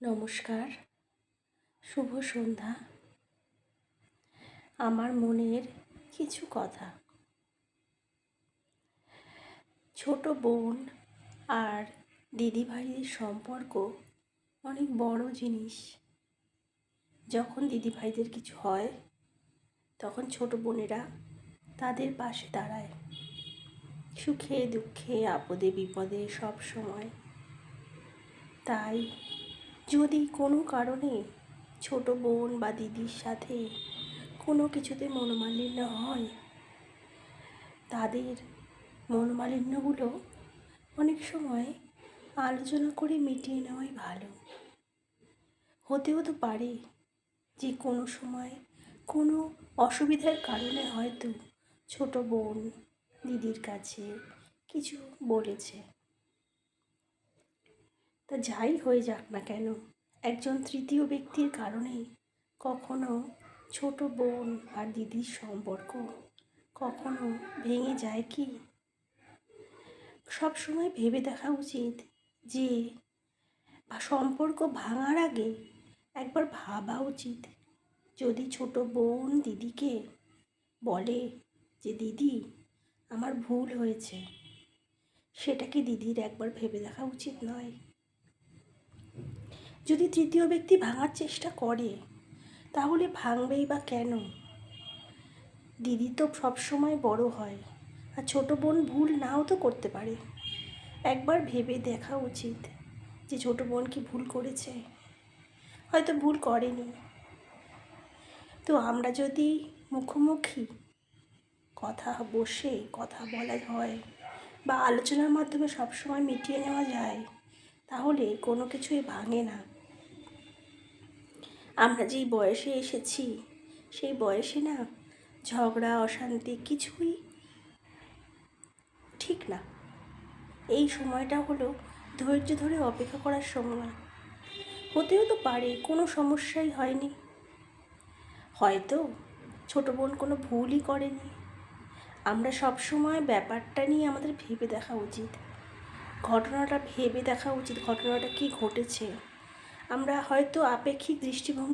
নমস্কার, শুভ সন্ধ্যা। আমার মনের কিছু কথা। ছোট বোন আর দিদিভাইদের সম্পর্ক অনেক বড় জিনিস। যখন দিদিভাইদের কিছু হয় তখন ছোট বোনেরা তাদের পাশে দাঁড়ায়, সুখে দুঃখে আপদে বিপদে সব সময়। তাই যদি কোনো কারণে ছোট বোন বা দিদির সাথে কোনো কিছুতে মনোমালিন্য হয়, তাদের মনোমালিন্যগুলো অনেক সময় আলোচনা করে মিটিয়ে নেওয়াই ভালো। হতেও তো পারে যে কোনো সময় কোনো অসুবিধার কারণে হয়তো ছোট বোন দিদির কাছে কিছু বলেছে। তা যাই হয়ে যাক না কেন, একজন তৃতীয় ব্যক্তির কারণে কখনো ছোট বোন আর দিদির সম্পর্ক কখনো ভেঙে যায় কি? সব সময় ভেবে দেখা উচিত যে সম্পর্ক ভাঙার আগে একবার ভাবা উচিত, যদি ছোট বোন দিদিকে বলে যে দিদি আমার ভুল হয়েছে, সেটা কি দিদির একবার ভেবে দেখা উচিত নয়? যদি তৃতীয় ব্যক্তি ভাঙার চেষ্টা করে, তাহলে ভাঙবেই বা কেন? দিদি তো সবসময় বড় হয়, আর ছোট বোন ভুল নাও তো করতে পারে। একবার ভেবে দেখা উচিত যে ছোট বোন কি ভুল করেছে, হয়তো ভুল করেনি। তো আমরা যদি মুখোমুখি কথা বলা হয় বা আলোচনার মাধ্যমে সবসময় মিটিয়ে নেওয়া যায়, তাহলে কোনো কিছুই ভাঙে না। আমরা যেই বয়সে এসেছি, সেই বয়সে না ঝগড়া অশান্তি কিছুই ঠিক না। এই সময়টা হলো ধৈর্য ধরে অপেক্ষা করার সময়। হতেও তো পারে কোনো সমস্যাই হয়নি, হয়তো ছোট বোন কোনো ভুলই করেনি। আমরা সব সময় ব্যাপারটা নিয়ে আমাদের ভেবে দেখা উচিত, ঘটনাটা ভেবে দেখা উচিত, ঘটনাটা কি ঘটেছে। আমরা হয়তো আপেক্ষিক দৃষ্টিভঙ্গি